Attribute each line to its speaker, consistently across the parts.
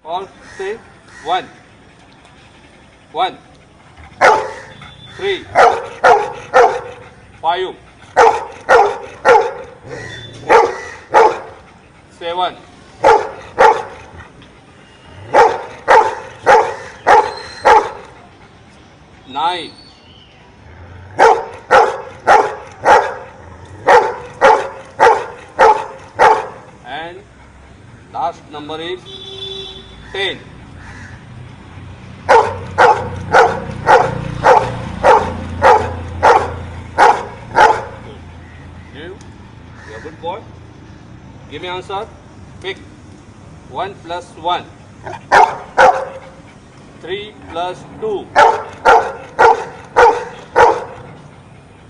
Speaker 1: All say 1, 1, 3, 5, 7, 9, and last number is 10. You, you're a good boy. Give me answer. Pick. 1 plus 1. 3 plus 2.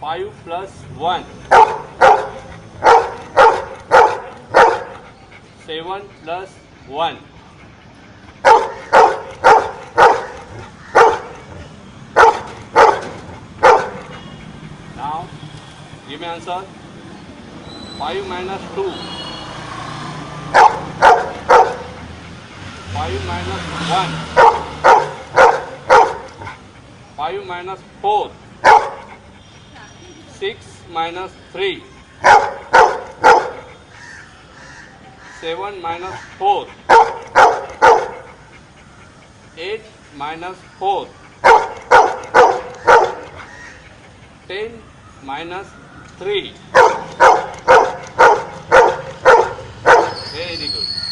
Speaker 1: 5 plus 1. 7 plus 1. Now, give me answer. 5 minus 2. 5 minus 1. 5 minus 4. 6 minus 3. 7 minus 4. 8 minus 4. 10 minus 3. Very good. Good.